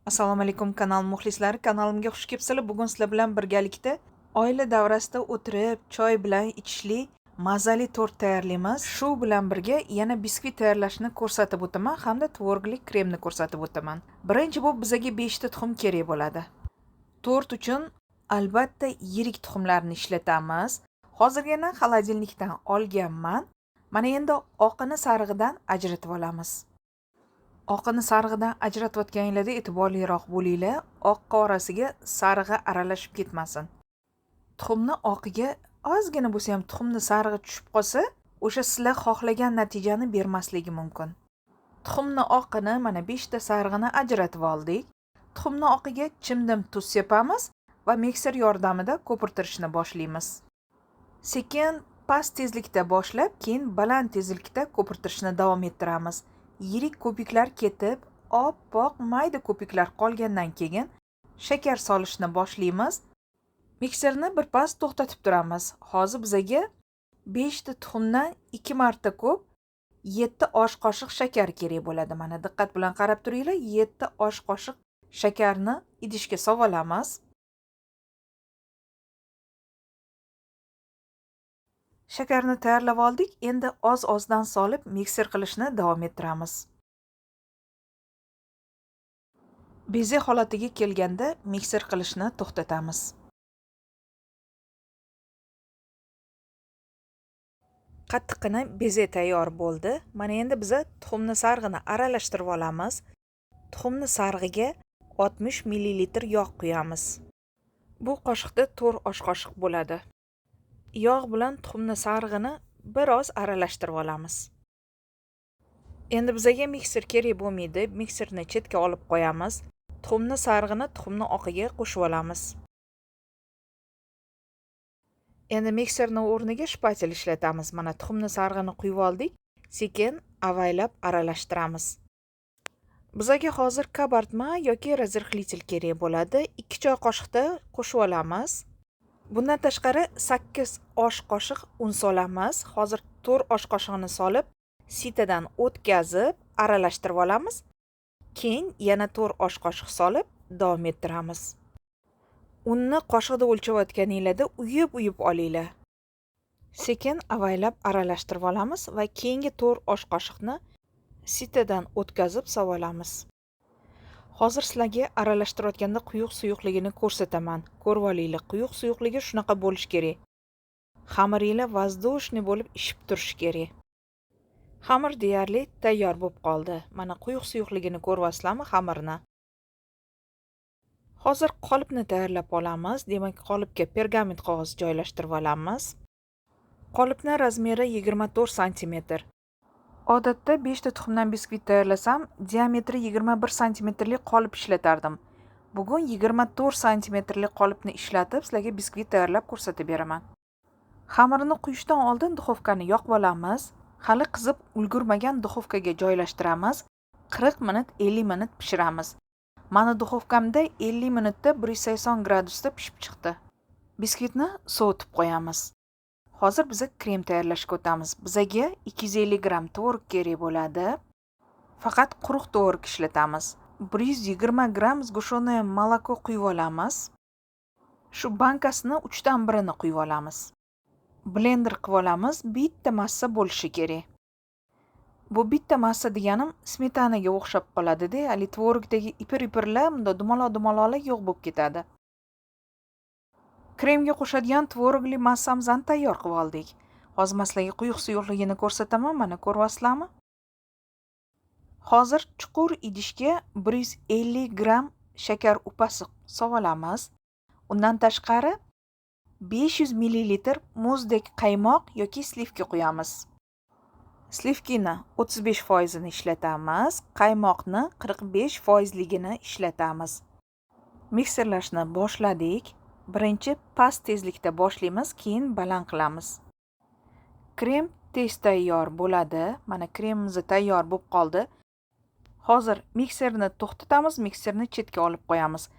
Assalomu alaykum kanal muxlislari, kanalimga xush kelibsizlar. Bugun sizlar bilan birgalikda oila davrasida o'tirib, choy bilan ichishli mazali tort tayyorlaymiz. Shu bilan birga yana biskvit tayyorlashni ko'rsatib o'taman hamda tvorogli kremni ko'rsatib o'taman. Birinchi bu bizga 5 ta tuxum kerak bo'ladi. Tort uchun albatta yirik tuxumlarni ishlatamiz. Hozirgina xolodilnikdan olganman. Mana endi oqini sarig'idan ajratib olamiz. Oqini sarig'idan ajratayotganinglarda e'tiborliroq bo'linglar, oq qorasiga sarig'i aralashib ketmasin. Tuxumni oqiga ozgina bo'lsa ham tuxumni sarig'i tushib qolsa, o'sha sizlar xohlagan natijani bermasligi mumkin. Tuxumni oqini mana 5 ta sarig'ini ajratib oldik. Tuxumni oqiga chimdim tuz sepamiz va mikser yordamida ko'pirtirishni boshlaymiz. Sekin past tezlikda boshlab, keyin baland tezlikda ko'pirtirishni davom ettiramiz. Yirik ko'piklar ketib, oppoq mayda ko'piklar qolgandan keyin shakar solishni boshlaymiz. Mikserni birpas to'xtatib turamiz. Hozir bizga 5 ta tuxumdan 2 marta ko'p 7 osh qoshiq shakar kerak bo'ladi. Mana diqqat bilan qarab turinglar. 7 osh qoshiq shakarni idishga solamiz. Shakarni tayyorlab oldik. Endi oz-ozdan solib mikser qilishni davom ettiramiz. Beze holatiga kelganda mikser qilishni to'xtatamiz. Qattiqqina beze tayyor bo'ldi. Mana endi biz tuxumni sarig'ini aralashtirib olamiz. Tuxumni sarig'iga 60 ml yog' quyamiz. Bu qoshiqda 4 osh qoshiq bo'ladi. Yog' bilan tuxumni sarig'ini biroz aralashtirib olamiz. Endi bizga mikser kerak bo'lmaydi. Mikserni chetga olib qo'yamiz. Tuxumni sarig'ini tuxumni oqiga qo'shib olamiz. Endi mikserni o'rniga shpatel ishlatamiz. Mana tuxumni sarig'ini quyib oldik. Sekin avaylab aralashtiramiz. Bizga hozir kabartma yoki razrixlitel kerak bo'ladi. 2 choy qoshiqda qo'shib olamiz. Bundan tashqari 8 osh qoshiq un solamiz. Hozir 4 osh qoshiqni solib, sitadan o'tkazib aralashtirib olamiz. Keyin yana 4 osh qoshiq solib davom ettiramiz. Unni qoshiqda o'lchayotganinglarda uyib olinglar. Sekin avaylab aralashtirib olamiz va keyingi 4 osh qoshiqni sitadan o'tkazib solamiz. Hozir sizlarga aralashtirayotganda quyuq suyuqligini ko'rsataman. Ko'rib olinglar, quyuq suyuqligi shunaqa bo'lish kerak. Xamiringlar vazdushniy bo'lib ishib turishi kerak. Xamir deyarli tayyor bo'lib qoldi. Mana quyuq suyuqligini ko'ryapsizlarmi xamirni? Hozir qolipni tayyorlab olamiz. Demak, qolipga pergament qog'oz joylashtirib olamiz. Qolipni razmeri 24 sm. Odatda 5 ta tuxumdan biskvit tayyorlasam, diametri 21 sm-lik qolip ishlatardim. Bugun 24 sm-lik qolipni ishlatib, sizlarga biskvit tayyorlab ko'rsatib beraman. Xamirni quyishdan oldin duxovkani yoqib olamiz. Hali qizib ulgurmagan duxovkaga joylashtiramiz. 40 minut, 50 minut pishiramiz. Mana duxovkamda 50 minutda 180 gradusda pishib chiqdi. Biskvitni sovutib qo'yamiz. Hozir biz krem tayyorlashga o'tamiz. Bizga 250 gram tvorog kerak bo'ladi. Faqat quruq tvorog ishlatamiz. 120 gram sgushonoye moloko quyib olamiz. Shu bankasini 3 dan 1-ni quyib olamiz. Blender qilib olamiz. Bitta massa bo'lishi kerak. Bu bitta massa deganim smetanaga o'xshab qoladi-da, hali tvorogdagi ipir-ipirlar, bunda dumaloq-dumaloqlar yo'q bo'lib ketadi. Kremga qo'shadigan tvorogli massamizni tayyor qilib oldik. Hozir sizlarga quyuq suyuqligini ko'rsataman, mana ko'ryapsizlarmi? Hozir chuqur idishga 150 gram shakar upasi solamiz. Undan tashqari 500 ml muzdek qaymoq yoki slivka quyamiz. Slivkini 35% ni ishlatamiz, qaymoqni 45% ishlatamiz. Mikserlashni boshladik. Birinchi past tezlikda boshlaymiz, keyin baland qilamiz. Krem tez tayyor bo'ladi. Mana kremimiz tayyor bo'lib qoldi. Hozir mikserni to'xtatamiz, mikserni chetga olib qo'yamiz.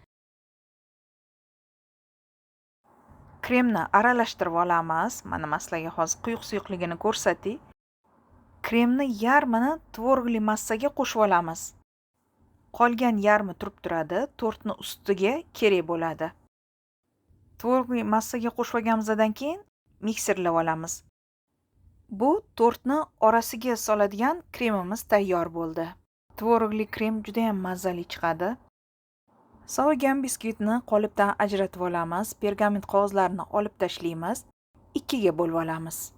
Kremni aralashtirib olamiz. Mana sizlarga hozir quyuq suyuqligini ko'rsatdik. Kremni yarmini tvorogli massaga qo'shib olamiz. Qolgan yarmi turib turadi, tortni ustiga kerak bo'ladi. Tvorogli massaga qo'shib olganimizdan keyin mikserlab olamiz. Bu tortni orasiga soladigan kremimiz tayyor bo'ldi. Tvorogli krem juda ham mazali chiqadi. Sovigan biskvitni qolipdan ajratib olamiz. Pergament qog'ozlarini olib tashlaymiz. Ikkiga bo'lib olamiz.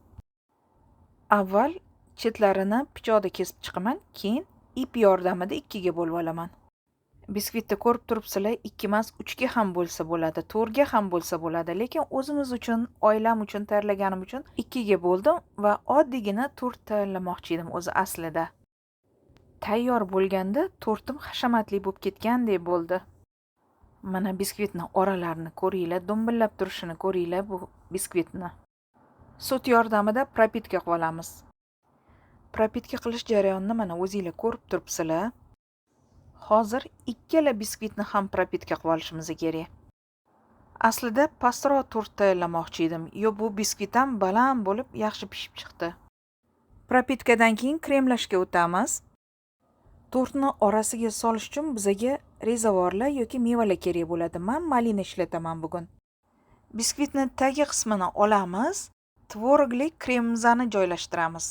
Avval chetlarini pichoqda kesib chiqaman, keyin ip yordamida ikkiga bo'lib olaman. Biskvitni ko'rib turibsizlar, 2 emas 3 ga ham bo'lsa bo'ladi, 4 ga ham bo'lsa bo'ladi, lekin o'zimiz uchun, oilam uchun tayyorlaganim uchun 2 ga bo'ldim va oddiygina tort tayyorlamoqchi edim o'zi aslida. Tayyor bo'lganda tortim hashamatli bo'lib ketgandek bo'ldi. Mana biskvitni oralarini ko'ringlar, do'mbillab turishini ko'ringlar bu biskvitni. Sut yordamida propitka qilib olamiz. Propitka qilish jarayonini mana o'zinglar ko'rib turibsizlar. Hozir ikkala biskvitni ham propitka qilib olishimiz kerak. Aslida pastroq tort tayyorlamoqchi edim. Bu biskvit ham baland bo'lib, yaxshi pishib chiqdi. Propitkadan keyin kremlashga o'tamiz. Tortni orasiga solish uchun bizga rezavorlar yoki mevalar kerak bo'ladi. Men malina ishlataman bugun. Biskvitni tagi qismini olamiz, tvorogli kremimizni joylashtiramiz.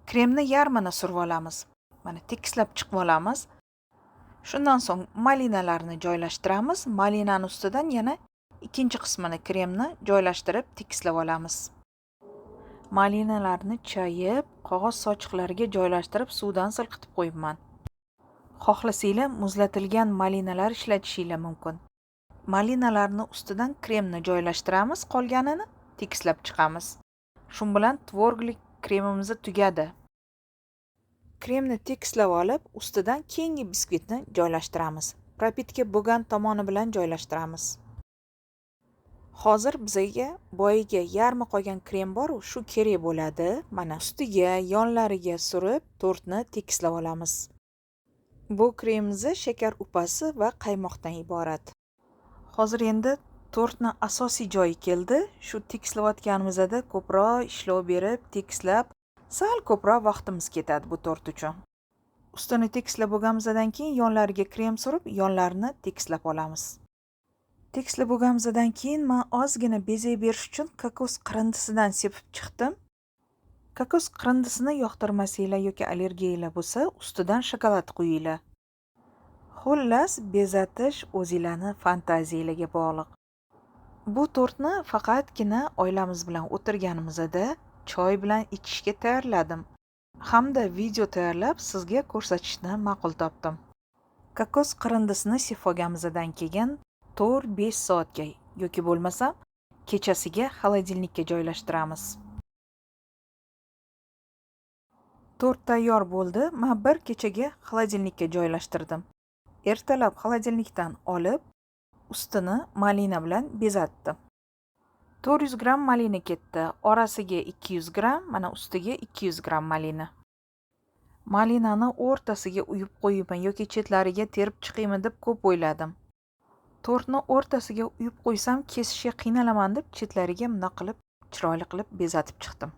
Kremni yarmini surib olamiz. Mana tekislab chiqib olamiz. Shundan so'ng malinalarni joylashtiramiz. Malinani ustidan yana ikkinchi qismini kremni joylashtirib tekislab olamiz. Malinalarni chayib, qog'oz sochiqlariga joylashtirib suvdan silqitib qo'yibman. Xohlasanglar muzlatilgan malinalar ishlatishinglar mumkin. Malinalarni ustidan kremni joylashtiramiz, qolganini tekislab chiqamiz. Shu bilan tvorogli kremimiz tugadi. Kremni tekislab olib, ustidan keyingi biskvitni joylashtiramiz. Propitka bo'lgan tomoni bilan joylashtiramiz. Hozir bizga boyiga yarmi qolgan krem bor, shu kerak bo'ladi. Mana ustiga, yonlariga surib, tortni tekislab olamiz. Bu kremimiz shakar upasi va qaymoqdan iborat. Hozir endi tortning asosiy joyi keldi. Shu tekislayotganimizda ko'proq ishlov berib, tekislab, sal ko'proq vaqtimiz ketadi bu tort uchun. Ustini tekislab bo'lganimizdan keyin yonlariga krem surib, yonlarini tekislab olamiz. Tekislab bo'lganimizdan keyin men ozgina bezak berish uchun kokos qirindisidan sepib chiqdim. Kokos qirindisini yoqtirmasanglar yoki allergiyalar bo'lsa, ustidan shokolad quyinglar. Xullas, bezatish o'zingizlarning fantaziyangizga bog'liq. Bu tortni faqatgina oilamiz bilan o'tirganimizda choy bilan ichishga tayyorladim. Hamda video tayyorlab sizga ko'rsatishni ma'qul topdim. Kokos qirindisini sepib olganimizdan keyin 4-5 soatga yoki bo'lmasa kechasiga xolodilnikka joylashtiramiz. Tort tayyor bo'ldi. Men bir kechaga xolodilnikka joylashtirdim. Ertalab xolodilnikdan olib, ustini malina bilan bezatdim. 400 gram malina ketdi. Orasiga 200 gram, mana ustiga 200 gram malina. Malinani o'rtasiga uyib qo'yibman yoki chetlariga terib chiqaymi deb ko'p o'yladim. Tortni o'rtasiga uyib qo'ysam kesishga qiynalaman deb chetlariga bunday qilib chiroyli qilib bezatib chiqdim.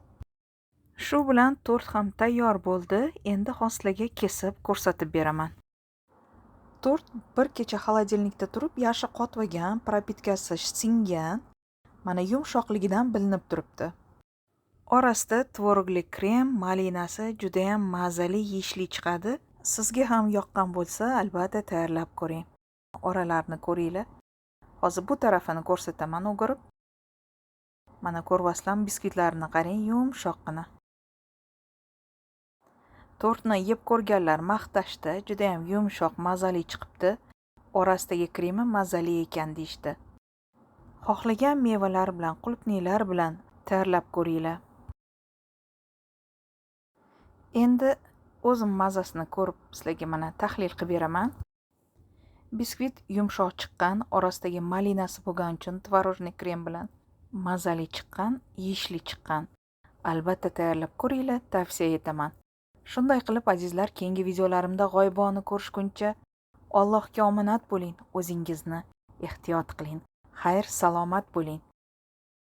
Shu bilan tort ham tayyor bo'ldi. Endi hozirlarga kesib ko'rsatib beraman. Tort bir kecha xolodilnikda turib, yaxshi qotmagan, propitkasi singan. Mana yumshoqligidan bilinib turibdi. Orasida tvorogli krem, malinasi juda ham mazali, yeyishli chiqadi. Sizga ham yoqqan bo'lsa, albatta tayyorlab ko'ring. Oralarini ko'ringlar. Hozir bu tarafini ko'rsataman o'girib. Mana ko'rvaslam biskvitlarini qarang, yumshoqqina. Tortni yeb ko'rganlar maqtashdi, juda ham yumshoq, mazali chiqibdi. Orasidagi kremi mazali ekan deyshti. Xohlagan mevalar bilan, qulupniylar bilan tayyorlab ko'ringlar. Endi o'zim mazasini ko'rib sizlarga mana tahlil qilib beraman. Biskvit yumshoq chiqqan, orasidagi malinasi bo'lgani uchun tvorojniy krem bilan mazali chiqqan, yeyishli chiqqan. Albatta tayyorlab ko'ringlar, tavsiya etaman. Shunday qilib azizlar, keyingi videolarimda g'oyibona ko'rishguncha Allohga omonat bo'ling, o'zingizni ehtiyot qiling. Xayr, salomat bo'ling.